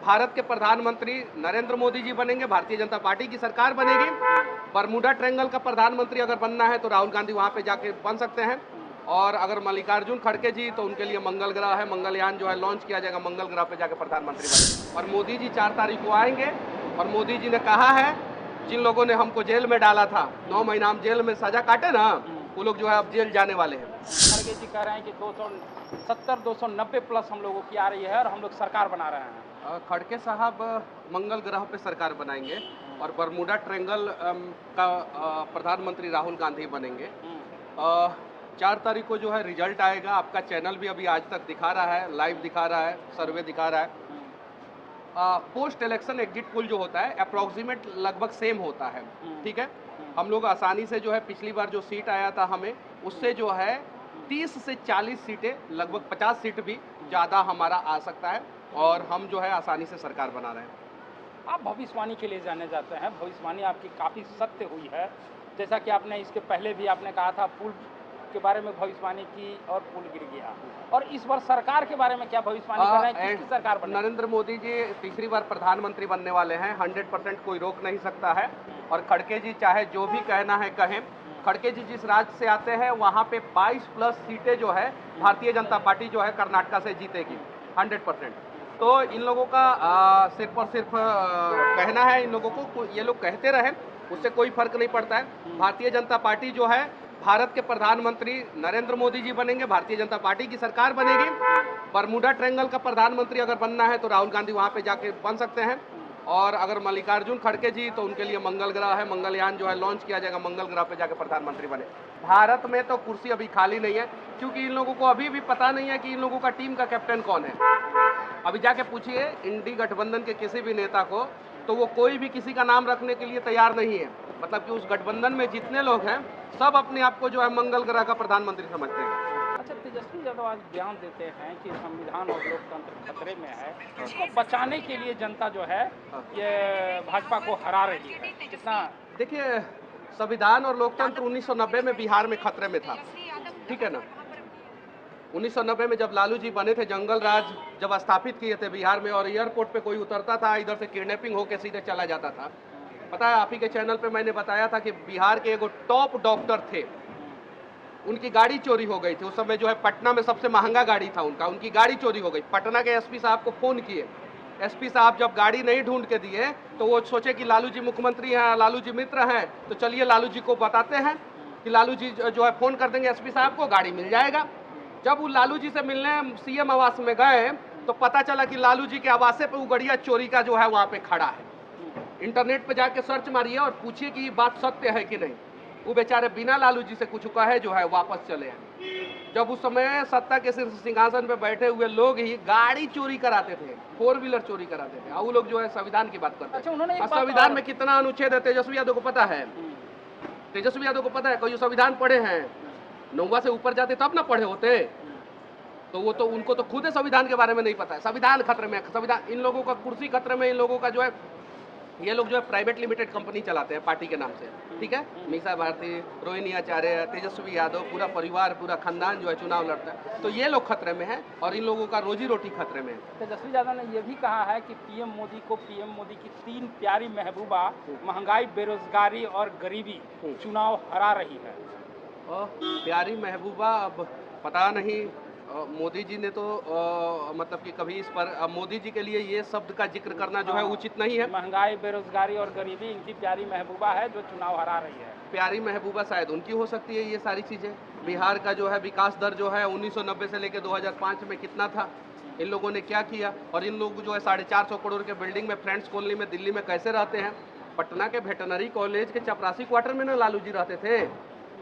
भारत के प्रधानमंत्री नरेंद्र मोदी जी बनेंगे, भारतीय जनता पार्टी की सरकार बनेगी। बरमूडा ट्रायंगल का प्रधानमंत्री अगर बनना है तो राहुल गांधी वहां पे जाके बन सकते हैं। और अगर मल्लिकार्जुन खड़गे जी, तो उनके लिए मंगल ग्रह है, मंगलयान जो है लॉन्च किया जाएगा, मंगल ग्रह पे जाके प्रधानमंत्री बने। और मोदी जी 4 तारीख को आएंगे और मोदी जी ने कहा है, जिन लोगों ने हमको जेल में डाला था, 9 महीना हम जेल में सजा काटे ना, वो लोग जो है अब जेल जाने वाले हैं। खड़गे जी कह रहे हैं कि 270-290 प्लस हम लोगों की आ रही है और हम लोग सरकार बना रहे हैं। खड़गे साहब मंगल ग्रह पे सरकार बनाएंगे और बरमूडा ट्रायंगल का प्रधानमंत्री राहुल गांधी बनेंगे। 4 तारीख को जो है रिजल्ट आएगा। आपका चैनल भी अभी आज तक दिखा रहा है, लाइव दिखा रहा है, सर्वे दिखा रहा है। पोस्ट इलेक्शन एग्जिट पोल जो होता है अप्रोक्सीमेट लगभग सेम होता है, ठीक है। हम लोग आसानी से जो है पिछली बार जो सीट आया था हमें, उससे जो है 30 से 40 सीटें, लगभग 50 सीट भी ज़्यादा हमारा आ सकता है और हम जो है आसानी से सरकार बना रहे हैं। आप भविष्यवाणी के लिए जाने जाते हैं, भविष्यवाणी आपकी काफ़ी सत्य हुई है। जैसा कि आपने इसके पहले भी आपने कहा था पुल के बारे में भविष्यवाणी की और पुल गिर गया। और इस बार सरकार के बारे में क्या भविष्यवाणी कर रहे हैं, किसकी सरकार बने? नरेंद्र मोदी जी तीसरी बार प्रधानमंत्री बनने वाले हैं, 100% कोई रोक नहीं सकता है। और खड़गे जी चाहे जो भी कहना है कहें। खड़गे जी जिस राज्य से आते हैं वहाँ पे 22 प्लस सीटें जो है भारतीय जनता पार्टी जो है कर्नाटका से जीतेगी 100%। तो इन लोगों का सिर्फ और सिर्फ कहना है, इन लोगों को ये लोग कहते रहे, उससे कोई फर्क नहीं पड़ता है। भारतीय जनता पार्टी जो है, भारत के प्रधानमंत्री नरेंद्र मोदी जी बनेंगे, भारतीय जनता पार्टी की सरकार बनेगी। बरमूडा ट्रायंगल का प्रधानमंत्री अगर बनना है तो राहुल गांधी वहां पे जाके बन सकते हैं। और अगर मल्लिकार्जुन खड़गे जी, तो उनके लिए मंगल ग्रह है, मंगलयान जो है लॉन्च किया जाएगा, मंगल ग्रह पे जाके प्रधानमंत्री बने। भारत में तो कुर्सी अभी खाली नहीं है, क्योंकि इन लोगों को अभी भी पता नहीं है कि इन लोगों का टीम का कैप्टन कौन है। अभी जाके पूछिए इंडी गठबंधन के किसी भी नेता को, तो वो कोई भी किसी का नाम रखने के लिए तैयार नहीं है। मतलब कि उस गठबंधन में जितने लोग हैं, सब अपने आप को जो है मंगल ग्रह का प्रधानमंत्री समझते हैं। अच्छा, तेजस्वी यादव आज बयान देते हैं कि संविधान और लोकतंत्र खतरे में है, इसको बचाने के लिए जनता जो है ये भाजपा को हरा रही है। कितना देखिए, संविधान और लोकतंत्र 1990 में बिहार में खतरे में था, ठीक है ना। 1990 में जब लालू जी बने थे, जंगल राज जब स्थापित किए थे बिहार में, और एयरपोर्ट पे कोई उतरता था इधर से किडनैपिंग होके सीधे चला जाता था। पता है, आप ही के चैनल पे मैंने बताया था कि बिहार के एगो टॉप डॉक्टर थे, उनकी गाड़ी चोरी हो गई थी। उस समय जो है पटना में सबसे महंगा गाड़ी था उनका, उनकी गाड़ी चोरी हो गई। पटना के एसपी साहब को फोन किए, एसपी साहब जब गाड़ी नहीं ढूंढ के दिए तो वो सोचे कि लालू जी मुख्यमंत्री हैं, लालू जी मित्र हैं, तो चलिए लालू जी को बताते हैं कि लालू जी जो है फोन कर देंगे एसपी साहब को, गाड़ी मिल जाएगा। जब वो लालू जी से मिलने सीएम आवास में गए तो पता चला कि लालू जी के आवास पे वो गड़िया चोरी का जो है वहाँ पे खड़ा है। इंटरनेट पे जाके सर्च मारिए और पूछिए कि ये बात सत्य है कि नहीं। वो बेचारे बिना लालू जी से कुछ कहे जो है वापस चले आए। जब उस समय सत्ता के सिंहासन पे बैठे हुए लोग ही गाड़ी चोरी कराते थे, 4 व्हीलर चोरी कराते थे, और वो लोग जो है संविधान की बात करते अच्छा, उन्होंने हैं। संविधान में कितना अनुच्छेद है तेजस्वी यादव को पता है? तेजस्वी यादव को पता है? कोई संविधान पढ़े हैं? 9वां से ऊपर जाते तब ना पढ़े होते। तो वो तो उनको तो खुद संविधान के बारे में नहीं पता है। संविधान खतरे में, संविधान, इन लोगों का कुर्सी खतरे में, इन लोगों का जो है, ये लोग जो है प्राइवेट लिमिटेड कंपनी चलाते हैं पार्टी के नाम से, ठीक है। मीसा भारती, रोहिणी आचार्य, तेजस्वी यादव, पूरा परिवार, पूरा खानदान जो है चुनाव लड़ता है। तो ये लोग खतरे में है और इन लोगों का रोजी रोटी खतरे में है। तेजस्वी यादव ने यह भी कहा है कि पीएम मोदी की 3 प्यारी महबूबा महंगाई, बेरोजगारी और गरीबी चुनाव हरा रही है। प्यारी महबूबा, अब पता नहीं, मोदी जी ने तो मतलब कि कभी इस पर मोदी जी के लिए ये शब्द का जिक्र करना जो है उचित नहीं है। महंगाई, बेरोजगारी और गरीबी इनकी प्यारी महबूबा है जो चुनाव हरा रही है। प्यारी महबूबा शायद उनकी हो सकती है ये सारी चीज़ें। बिहार का जो है विकास दर जो है 1990 से लेकर 2005 में कितना था, इन लोगों ने क्या किया, और इन लोग जो है 450 करोड़ के बिल्डिंग में फ्रेंड्स कॉलोनी में दिल्ली में कैसे रहते हैं। पटना के वेटनरी कॉलेज के चपरासी क्वार्टर में ना लालू जी रहते थे।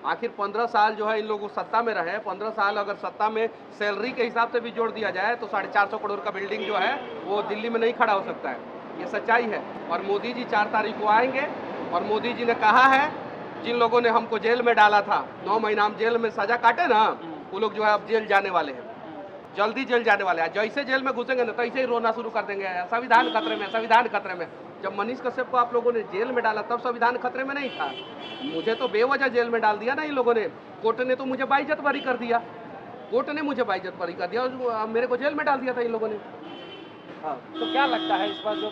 आखिर 15 साल जो है इन लोगों सत्ता में रहे, 15 साल अगर सत्ता में सैलरी के हिसाब से भी जोड़ दिया जाए तो 450 करोड़ का बिल्डिंग जो है वो दिल्ली में नहीं खड़ा हो सकता है। ये सच्चाई है। और मोदी जी 4 तारीख को आएंगे और मोदी जी ने कहा है, जिन लोगों ने हमको जेल में डाला था, 9 महीना हम जेल में सजा काटे ना, वो लोग जो है अब जेल जाने वाले हैं, जल्दी जेल जाने वाले हैं। जैसे जेल में घुसेंगे ना तैसे ही रोना शुरू कर देंगे, संविधान खतरे में, संविधान खतरे में। जब मनीष कश्यप को आप लोगों ने जेल में डाला तब संविधान खतरे में नहीं था। मुझे तो बेवजह जेल में डाल दिया ना इन लोगों ने। कोर्ट ने तो मुझे बाइज्जत बरी कर दिया, कोर्ट ने मुझे बाइज्जत बरी कर दिया और मेरे को जेल में डाल दिया था इन लोगों ने। हाँ। तो क्या लगता है इस बार जो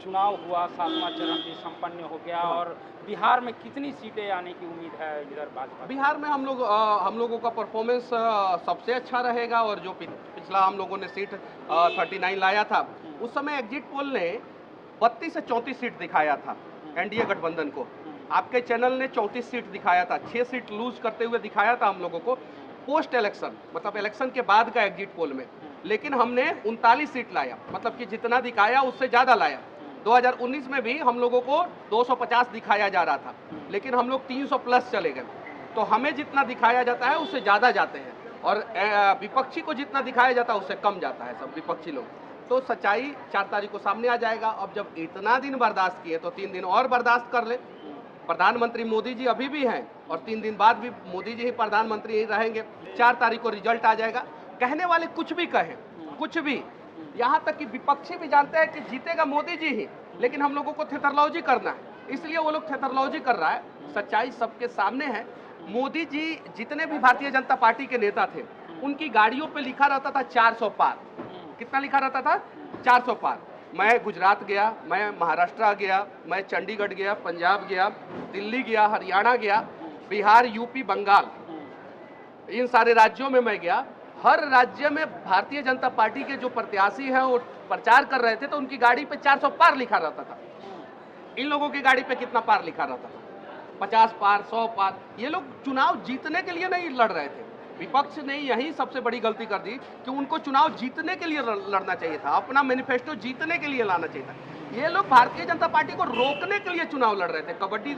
चुनाव हुआ, 7वां चरण भी संपन्न हो गया, हाँ। और बिहार में कितनी सीटें आने की उम्मीद है इधर भाजपा की? बिहार में हम लोगों का परफॉर्मेंस सबसे अच्छा रहेगा, और जो पिछला हम लोगों ने सीट 39 लाया था, उस समय एग्जिट पोल ने 32 से 34 सीट दिखाया था एनडीए गठबंधन को। आपके चैनल ने 34 सीट दिखाया था, 6 सीट लूज करते हुए दिखाया था हम लोगों को पोस्ट इलेक्शन, मतलब इलेक्शन के बाद का एग्जिट पोल में। लेकिन हमने 39 सीट लाया, मतलब कि जितना दिखाया उससे ज़्यादा लाया। 2019 में भी हम लोगों को 250 दिखाया जा रहा था, लेकिन हम लोग 300 प्लस चले गए। तो हमें जितना दिखाया जाता है उससे ज़्यादा जाते हैं, और विपक्षी को जितना दिखाया जाता है उससे कम जाता है सब विपक्षी लोग। तो सच्चाई 4 तारीख को सामने आ जाएगा। अब जब इतना दिन बर्दाश्त किए तो 3 दिन और बर्दाश्त कर ले। प्रधानमंत्री मोदी जी अभी भी हैं, और 3 दिन बाद भी मोदी जी ही प्रधानमंत्री ही रहेंगे। 4 तारीख को रिजल्ट आ जाएगा। कहने वाले कुछ भी कहें, कुछ भी, यहाँ तक कि विपक्षी भी जानते हैं कि जीतेगा मोदी जी ही, लेकिन हम लोगों को थेथरलॉजी करना है, इसलिए वो लोग थेथरलॉजी कर रहा है। सच्चाई सबके सामने है। मोदी जी जितने भी भारतीय जनता पार्टी के नेता थे, उनकी गाड़ियों पे लिखा रहता था 400 पार। कितना लिखा रहता था? 400 पार। मैं गुजरात गया, मैं महाराष्ट्र गया, मैं चंडीगढ़ गया, पंजाब गया, दिल्ली गया, हरियाणा गया, बिहार, यूपी, बंगाल, इन सारे राज्यों में मैं गया। हर राज्य में भारतीय जनता पार्टी के जो प्रत्याशी हैं वो प्रचार कर रहे थे, तो उनकी गाड़ी पे 400 पार लिखा रहता था। इन लोगों की गाड़ी पे कितना पार लिखा रहता था? 50 पार, 100 पार। ये लोग चुनाव जीतने के लिए नहीं लड़ रहे थे। विपक्ष ने यही सबसे बड़ी गलती कर दी कि उनको चुनाव जीतने के लिए लड़ना चाहिए था, अपना मैनिफेस्टो जीतने के लिए लाना चाहिए था। ये लोग भारतीय जनता पार्टी को रोकने के लिए चुनाव लड़ रहे थे। कबड्डी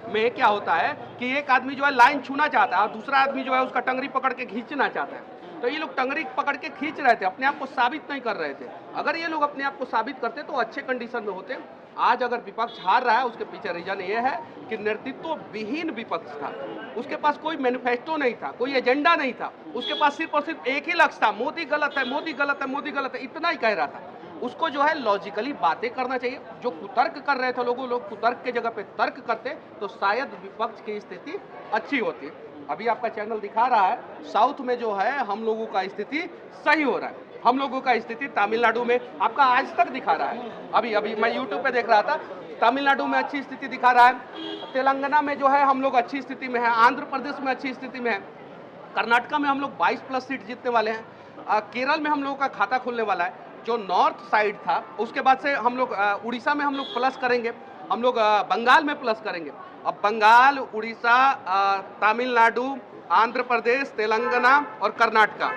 में क्या होता है कि एक आदमी जो है लाइन छूना चाहता है और दूसरा आदमी जो है उसका टंगरी पकड़ के खींचना चाहता है। तो ये लोग टंगरी पकड़ के खींच रहे थे, अपने आप को साबित नहीं कर रहे थे। अगर ये लोग अपने आप को साबित करते तो अच्छे कंडीशन में होते। आज अगर विपक्ष हार रहा है, उसके पीछे रीजन ये है कि नेतृत्व विहीन विपक्ष था। उसके पास कोई मैनिफेस्टो नहीं था, कोई एजेंडा नहीं था। उसके पास सिर्फ और सिर्फ एक ही लक्ष्य था, मोदी गलत है, मोदी गलत है, मोदी गलत है, इतना ही कह रहा था। उसको जो है लॉजिकली बातें करना चाहिए। जो कुतर्क कर रहे थे लोग कुतर्क के जगह पे तर्क करते तो शायद विपक्ष की स्थिति अच्छी होती। अभी आपका चैनल दिखा रहा है, साउथ में जो है हम लोगों का स्थिति सही हो रहा है। हम लोगों का स्थिति तमिलनाडु में आपका आज तक दिखा रहा है। अभी मैं यूट्यूब पे देख रहा था, तमिलनाडु में अच्छी स्थिति दिखा रहा है। तेलंगाना में जो है हम लोग अच्छी स्थिति में है। आंध्र प्रदेश में अच्छी स्थिति में है। कर्नाटका में हम लोग 22 प्लस सीट जीतने वाले हैं। केरल में हम लोगों का खाता खुलने वाला है। जो नॉर्थ साइड था उसके बाद से हम लोग उड़ीसा में हम लोग प्लस करेंगे, हम लोग बंगाल में प्लस करेंगे। अब बंगाल, उड़ीसा, तमिलनाडु, आंध्र प्रदेश, तेलंगाना और कर्नाटका,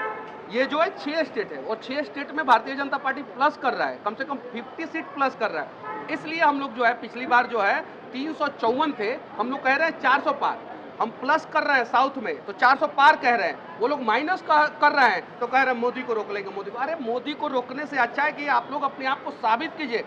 ये जो है 6 स्टेट है, और 6 स्टेट में भारतीय जनता पार्टी प्लस कर रहा है, कम से कम 50 सीट प्लस कर रहा है। इसलिए हम लोग जो है पिछली बार जो है 354 थे, हम लोग कह रहे हैं 400 पार। हम प्लस कर रहे हैं साउथ में तो 400 पार कह रहे हैं, वो लोग माइनस कर रहे हैं तो कह रहे हैं मोदी को रोक लेंगे, मोदी को। अरे मोदी को रोकने से अच्छा है कि आप लोग अपने आप को साबित कीजिए।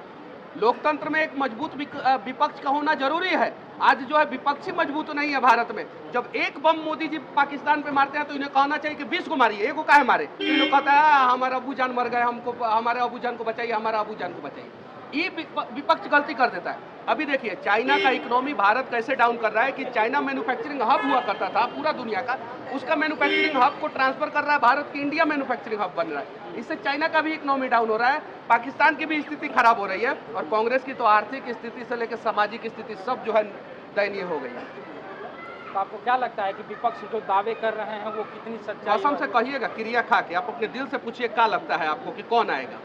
लोकतंत्र में एक मजबूत विपक्ष का होना जरूरी है। आज जो है विपक्षी मजबूत नहीं है भारत में। जब एक बम मोदी जी पाकिस्तान पे मारते हैं तो इन्हें कहना चाहिए कि 20 को मारिए, एक को काहे मारे। ये लोग कहता है हमारे अबू जान मर गए, हमको हमारे अबू जान को बचाइए, हमारे अबू जान को बचाइए। ये विपक्ष गलती कर देता है। अभी देखिए चाइना का इकोनॉमी भारत कैसे डाउन कर रहा है कि चाइना मैन्युफैक्चरिंग हब हुआ करता था पूरा दुनिया का, उसका मैन्युफैक्चरिंग हब को ट्रांसफर कर रहा है भारत की, इंडिया मैन्युफैक्चरिंग हब बन रहा है। इससे चाइना का भी इकोनॉमी डाउन हो रहा है, पाकिस्तान की भी स्थिति खराब हो रही है, और कांग्रेस की तो आर्थिक स्थिति से लेकर सामाजिक स्थिति सब जो है दयनीय हो गई है। तो आपको क्या लगता है कि विपक्ष जो दावे कर रहे हैं वो कितनी सच्चाई? कसम से कहिएगा, क्रिया खा के आप अपने दिल से पूछिए क्या लगता है आपको कि कौन आएगा।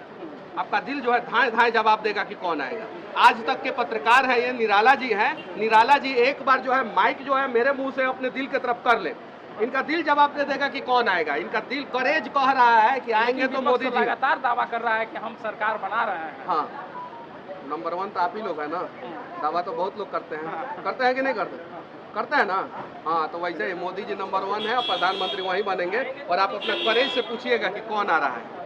आपका दिल जो है धाए धाए जवाब देगा कि कौन आएगा। आज तक के पत्रकार है ये निराला जी हैं, निराला जी एक बार जो है माइक जो है मेरे मुंह से अपने दिल की तरफ कर ले, इनका दिल जवाब दे देगा कि कौन आएगा। इनका दिल करेज कह रहा है कि आएंगे तो मोदी जी। लगातार दावा कर रहा है कि हम सरकार बना रहे हैं। हाँ, नंबर 1 तो आप ही लोग है ना। दावा तो बहुत लोग करते हैं, करते हैं कि नहीं करते? करते हैं ना। हाँ, तो वैसे ही मोदी जी नंबर 1 है, प्रधानमंत्री वहीं बनेंगे। और आप अपने करेज से पूछिएगा कि कौन आ रहा है।